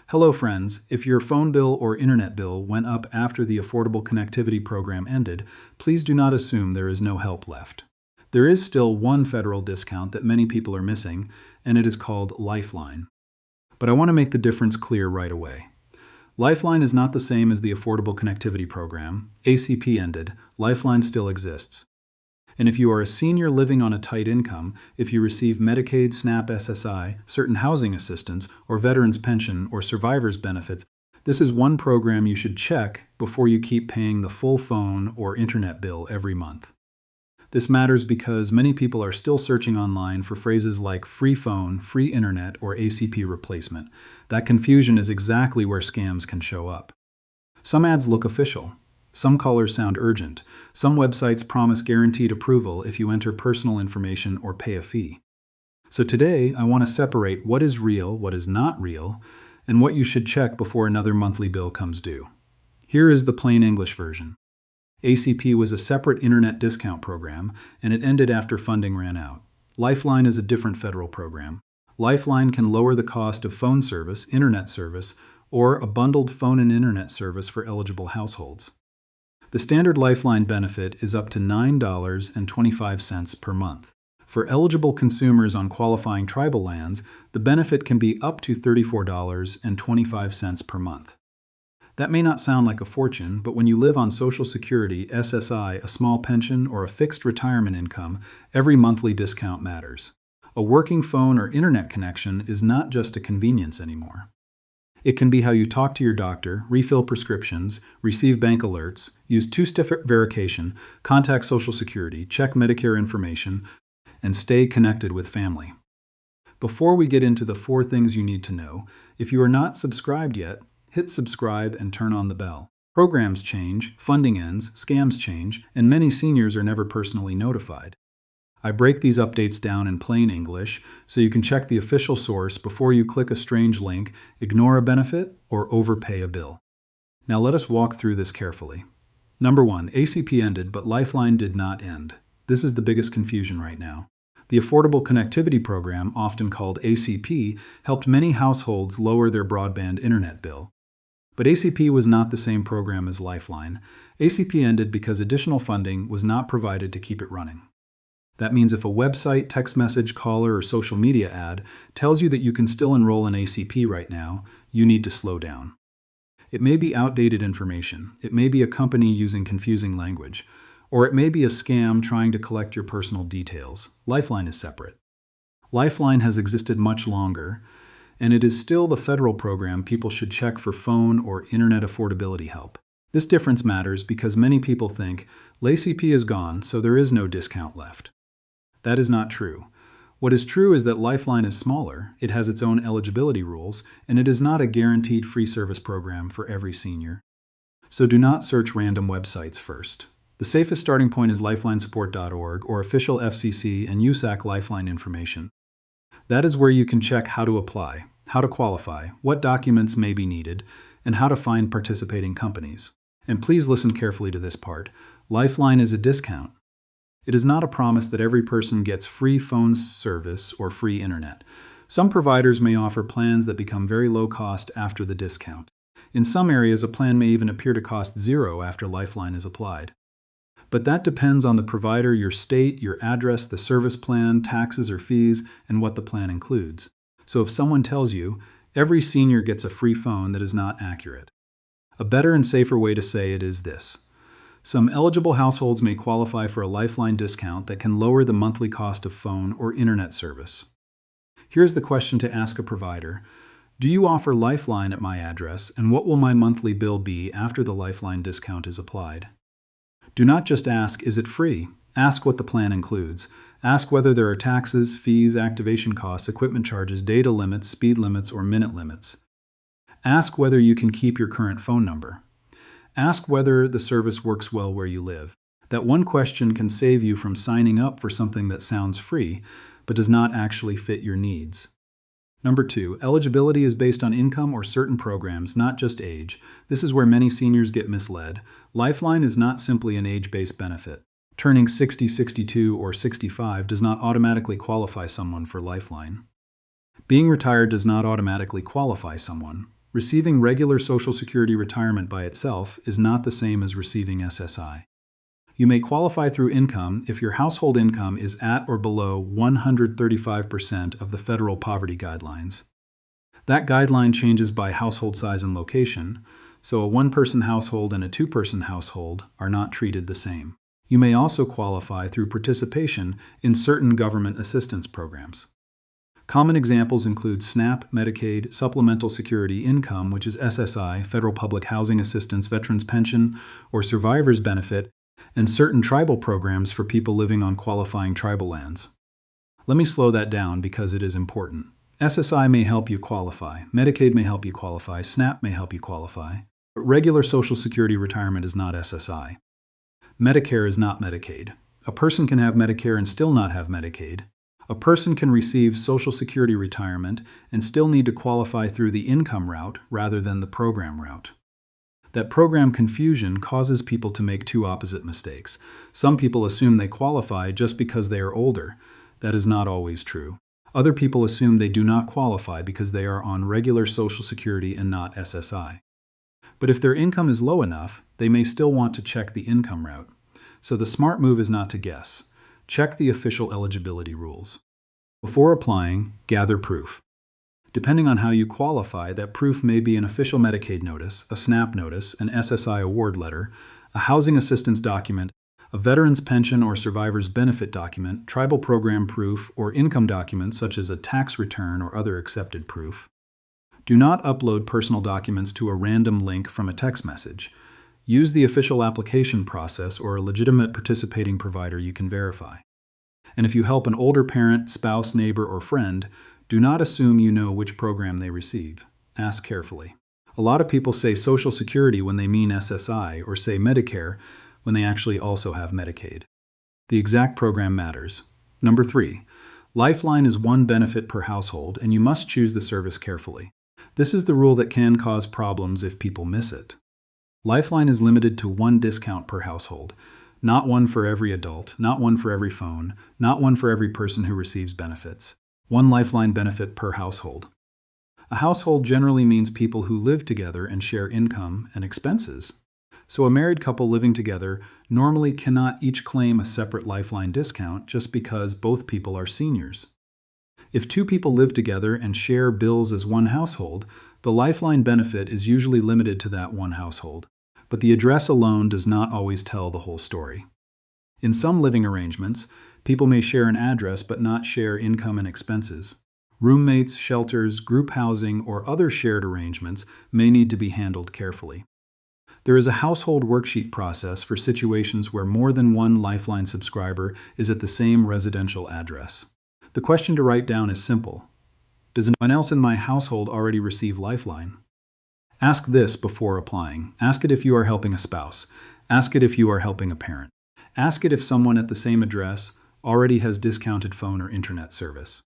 Hello friends, if your phone bill or internet bill went up after the Affordable Connectivity Program ended, please do not assume there is no help left. There is still one federal discount that many people are missing, and it is called Lifeline. But I want to make the difference clear right away. Lifeline is not the same as the Affordable Connectivity Program. ACP ended. Lifeline still exists. And if you are a senior living on a tight income, if you receive Medicaid, SNAP, SSI, certain housing assistance, or veterans pension or survivors benefits, this is one program you should check before you keep paying the full phone or internet bill every month. This matters because many people are still searching online for phrases like free phone, free internet, or ACP replacement. That confusion is exactly where scams can show up. Some ads look official. Some callers sound urgent. Some websites promise guaranteed approval if you enter personal information or pay a fee. So today, I want to separate what is real, what is not real, and what you should check before another monthly bill comes due. Here is the plain English version. ACP was a separate internet discount program, and it ended after funding ran out. Lifeline is a different federal program. Lifeline can lower the cost of phone service, internet service, or a bundled phone and internet service for eligible households. The standard Lifeline benefit is up to $9.25 per month. For eligible consumers on qualifying tribal lands, the benefit can be up to $34.25 per month. That may not sound like a fortune, but when you live on Social Security, SSI, a small pension, or a fixed retirement income, every monthly discount matters. A working phone or internet connection is not just a convenience anymore. It can be how you talk to your doctor, refill prescriptions, receive bank alerts, use two-step verification, contact Social Security, check Medicare information, and stay connected with family. Before we get into the 4 things you need to know, if you are not subscribed yet, hit subscribe and turn on the bell. Programs change, funding ends, scams change, and many seniors are never personally notified. I break these updates down in plain English so you can check the official source before you click a strange link, ignore a benefit, or overpay a bill. Now let us walk through this carefully. Number 1, ACP ended, but Lifeline did not end. This is the biggest confusion right now. The Affordable Connectivity Program, often called ACP, helped many households lower their broadband internet bill. But ACP was not the same program as Lifeline. ACP ended because additional funding was not provided to keep it running. That means if a website, text message, caller, or social media ad tells you that you can still enroll in ACP right now, you need to slow down. It may be outdated information, it may be a company using confusing language, or it may be a scam trying to collect your personal details. Lifeline is separate. Lifeline has existed much longer, and it is still the federal program people should check for phone or internet affordability help. This difference matters because many people think, ACP is gone, so there is no discount left. That is not true. What is true is that Lifeline is smaller, it has its own eligibility rules, and it is not a guaranteed free service program for every senior. So do not search random websites first. The safest starting point is lifelinesupport.org or official FCC and USAC Lifeline information. That is where you can check how to apply, how to qualify, what documents may be needed, and how to find participating companies. And please listen carefully to this part. Lifeline is a discount. It is not a promise that every person gets free phone service or free internet. Some providers may offer plans that become very low cost after the discount. In some areas, a plan may even appear to cost $0 after Lifeline is applied. But that depends on the provider, your state, your address, the service plan, taxes or fees, and what the plan includes. So if someone tells you, every senior gets a free phone, that is not accurate. A better and safer way to say it is this. Some eligible households may qualify for a Lifeline discount that can lower the monthly cost of phone or internet service. Here's the question to ask a provider. Do you offer Lifeline at my address, and what will my monthly bill be after the Lifeline discount is applied? Do not just ask, is it free? Ask what the plan includes. Ask whether there are taxes, fees, activation costs, equipment charges, data limits, speed limits, or minute limits. Ask whether you can keep your current phone number. Ask whether the service works well where you live. That one question can save you from signing up for something that sounds free, but does not actually fit your needs. Number 2, eligibility is based on income or certain programs, not just age. This is where many seniors get misled. Lifeline is not simply an age-based benefit. Turning 60, 62, or 65 does not automatically qualify someone for Lifeline. Being retired does not automatically qualify someone. Receiving regular Social Security retirement by itself is not the same as receiving SSI. You may qualify through income if your household income is at or below 135% of the federal poverty guidelines. That guideline changes by household size and location, so a one-person household and a two-person household are not treated the same. You may also qualify through participation in certain government assistance programs. Common examples include SNAP, Medicaid, Supplemental Security Income, which is SSI, Federal Public Housing Assistance, Veterans Pension, or Survivor's Benefit, and certain tribal programs for people living on qualifying tribal lands. Let me slow that down because it is important. SSI may help you qualify, Medicaid may help you qualify, SNAP may help you qualify, but regular Social Security retirement is not SSI. Medicare is not Medicaid. A person can have Medicare and still not have Medicaid. A person can receive Social Security retirement and still need to qualify through the income route rather than the program route. That program confusion causes people to make two opposite mistakes. Some people assume they qualify just because they are older. That is not always true. Other people assume they do not qualify because they are on regular Social Security and not SSI. But if their income is low enough, they may still want to check the income route. So the smart move is not to guess. Check the official eligibility rules. Before applying, gather proof. Depending on how you qualify, that proof may be an official Medicaid notice, a SNAP notice, an SSI award letter, a housing assistance document, a veteran's pension or survivor's benefit document, tribal program proof, or income documents such as a tax return or other accepted proof. Do not upload personal documents to a random link from a text message. Use the official application process or a legitimate participating provider you can verify. And if you help an older parent, spouse, neighbor, or friend, do not assume you know which program they receive. Ask carefully. A lot of people say Social Security when they mean SSI or say Medicare when they actually also have Medicaid. The exact program matters. Number 3, Lifeline is one benefit per household, and you must choose the service carefully. This is the rule that can cause problems if people miss it. Lifeline is limited to one discount per household, not one for every adult, not one for every phone, not one for every person who receives benefits. One Lifeline benefit per household. A household generally means people who live together and share income and expenses. So a married couple living together normally cannot each claim a separate Lifeline discount just because both people are seniors. If two people live together and share bills as one household, the Lifeline benefit is usually limited to that one household. But the address alone does not always tell the whole story. In some living arrangements, people may share an address but not share income and expenses. Roommates, shelters, group housing, or other shared arrangements may need to be handled carefully. There is a household worksheet process for situations where more than one Lifeline subscriber is at the same residential address. The question to write down is simple. Does anyone else in my household already receive Lifeline? Ask this before applying. Ask it if you are helping a spouse. Ask it if you are helping a parent. Ask it if someone at the same address already has discounted phone or internet service.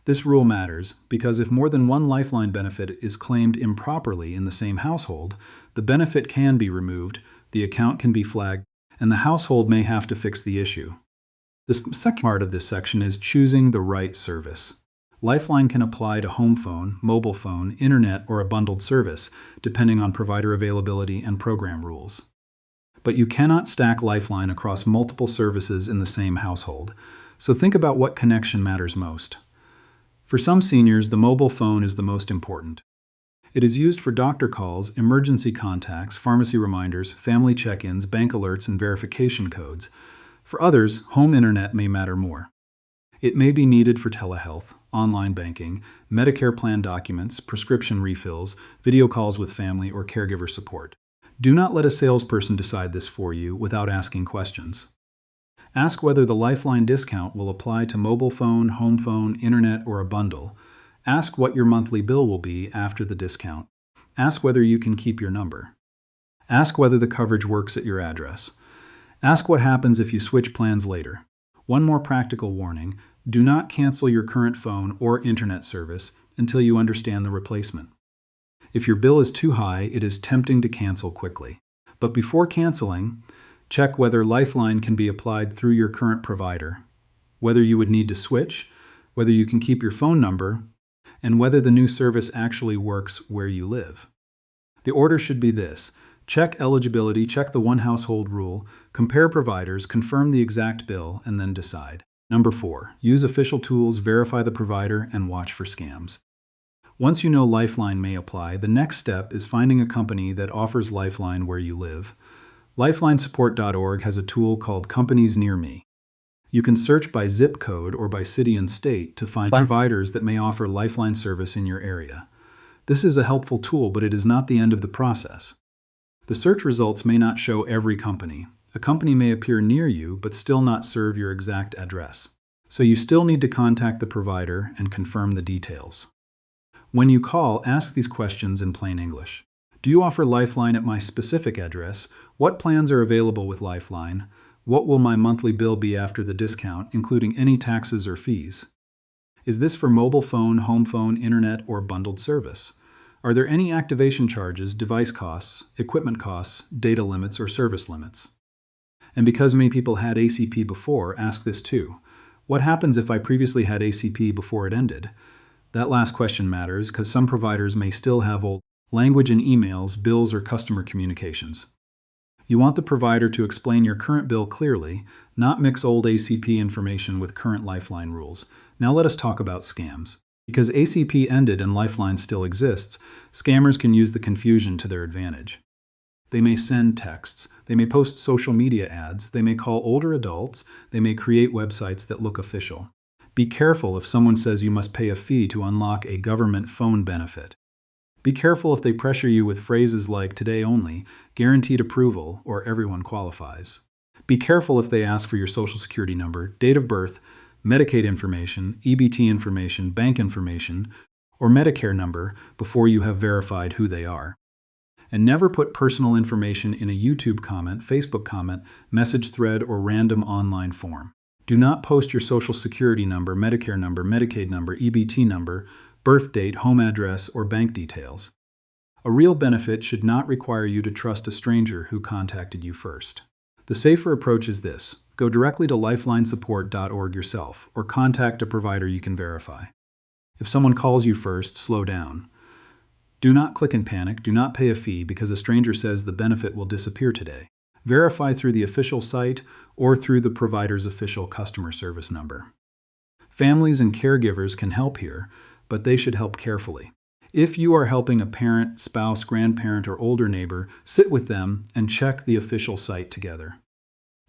This rule matters because if more than one Lifeline benefit is claimed improperly in the same household, the benefit can be removed, the account can be flagged, and the household may have to fix the issue. The second part of this section is choosing the right service. Lifeline can apply to home phone, mobile phone, internet, or a bundled service, depending on provider availability and program rules. But you cannot stack Lifeline across multiple services in the same household, so think about what connection matters most. For some seniors, the mobile phone is the most important. It is used for doctor calls, emergency contacts, pharmacy reminders, family check-ins, bank alerts, and verification codes. For others, home internet may matter more. It may be needed for telehealth, online banking, Medicare plan documents, prescription refills, video calls with family, or caregiver support. Do not let a salesperson decide this for you without asking questions. Ask whether the Lifeline discount will apply to mobile phone, home phone, internet, or a bundle. Ask what your monthly bill will be after the discount. Ask whether you can keep your number. Ask whether the coverage works at your address. Ask what happens if you switch plans later. One more practical warning, do not cancel your current phone or internet service until you understand the replacement. If your bill is too high, it is tempting to cancel quickly. But before canceling, check whether Lifeline can be applied through your current provider, whether you would need to switch, whether you can keep your phone number, and whether the new service actually works where you live. The order should be this: check eligibility, check the one household rule, compare providers, confirm the exact bill, and then decide. Number 4, use official tools, verify the provider, and watch for scams. Once you know Lifeline may apply, the next step is finding a company that offers Lifeline where you live. LifelineSupport.org has a tool called Companies Near Me. You can search by zip code or by city and state to find providers that may offer Lifeline service in your area. This is a helpful tool, but it is not the end of the process. The search results may not show every company. A company may appear near you, but still not serve your exact address. So you still need to contact the provider and confirm the details. When you call, ask these questions in plain English. Do you offer Lifeline at my specific address? What plans are available with Lifeline? What will my monthly bill be after the discount, including any taxes or fees? Is this for mobile phone, home phone, internet, or bundled service? Are there any activation charges, device costs, equipment costs, data limits, or service limits? And because many people had ACP before, ask this too. What happens if I previously had ACP before it ended? That last question matters because some providers may still have old language in emails, bills, or customer communications. You want the provider to explain your current bill clearly, not mix old ACP information with current Lifeline rules. Now let us talk about scams. Because ACP ended and Lifeline still exists, scammers can use the confusion to their advantage. They may send texts, they may post social media ads, they may call older adults, they may create websites that look official. Be careful if someone says you must pay a fee to unlock a government phone benefit. Be careful if they pressure you with phrases like today only, guaranteed approval, or everyone qualifies. Be careful if they ask for your social security number, date of birth, Medicaid information, EBT information, bank information, or Medicare number before you have verified who they are. And never put personal information in a YouTube comment, Facebook comment, message thread, or random online form. Do not post your social security number, Medicare number, Medicaid number, EBT number, birth date, home address, or bank details. A real benefit should not require you to trust a stranger who contacted you first. The safer approach is this: go directly to lifelinesupport.org yourself, or contact a provider you can verify. If someone calls you first, slow down. Do not click and panic, do not pay a fee because a stranger says the benefit will disappear today. Verify through the official site or through the provider's official customer service number. Families and caregivers can help here, but they should help carefully. If you are helping a parent, spouse, grandparent, or older neighbor, sit with them and check the official site together.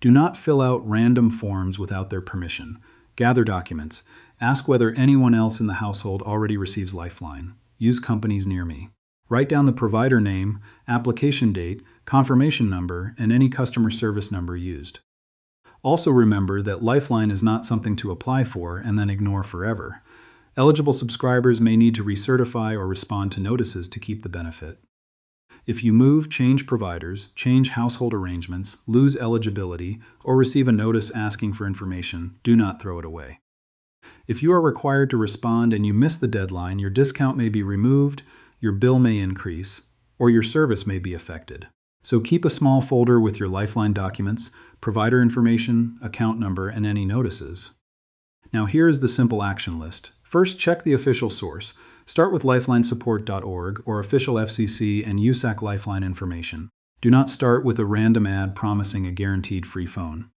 Do not fill out random forms without their permission. Gather documents. Ask whether anyone else in the household already receives Lifeline. Use Companies Near Me. Write down the provider name, application date, confirmation number, and any customer service number used. Also remember that Lifeline is not something to apply for and then ignore forever. Eligible subscribers may need to recertify or respond to notices to keep the benefit. If you move, change providers, change household arrangements, lose eligibility, or receive a notice asking for information, do not throw it away. If you are required to respond and you miss the deadline, your discount may be removed, your bill may increase, or your service may be affected. So keep a small folder with your Lifeline documents, provider information, account number, and any notices. Now here is the simple action list. First, check the official source. Start with lifelinesupport.org or official FCC and USAC Lifeline information. Do not start with a random ad promising a guaranteed free phone.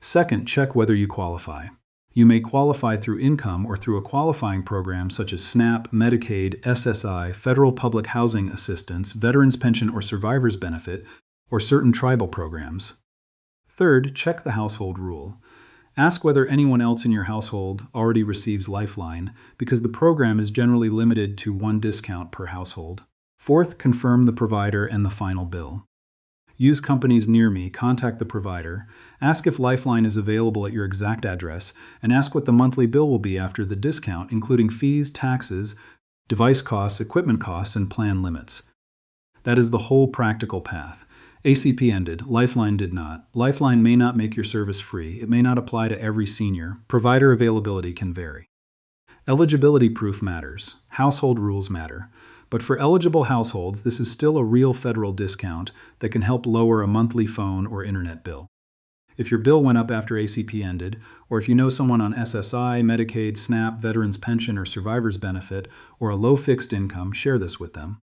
Second, check whether you qualify. You may qualify through income or through a qualifying program such as SNAP, Medicaid, SSI, Federal Public Housing Assistance, Veterans Pension or Survivor's Benefit, or certain tribal programs. Third, check the household rule. Ask whether anyone else in your household already receives Lifeline, because the program is generally limited to one discount per household. Fourth, confirm the provider and the final bill. Use Companies Near Me, contact the provider, ask if Lifeline is available at your exact address, and ask what the monthly bill will be after the discount, including fees, taxes, device costs, equipment costs, and plan limits. That is the whole practical path. ACP ended, Lifeline did not. Lifeline may not make your service free. It may not apply to every senior. Provider availability can vary. Eligibility proof matters. Household rules matter. But for eligible households, this is still a real federal discount that can help lower a monthly phone or internet bill. If your bill went up after ACP ended, or if you know someone on SSI, Medicaid, SNAP, Veterans Pension, or Survivor's Benefit, or a low fixed income, share this with them.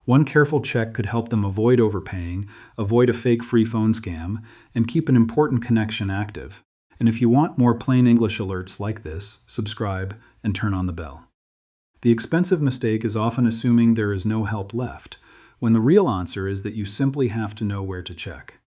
One careful check could help them avoid overpaying, avoid a fake free phone scam, and keep an important connection active. And if you want more plain English alerts like this, subscribe and turn on the bell. The expensive mistake is often assuming there is no help left, when the real answer is that you simply have to know where to check.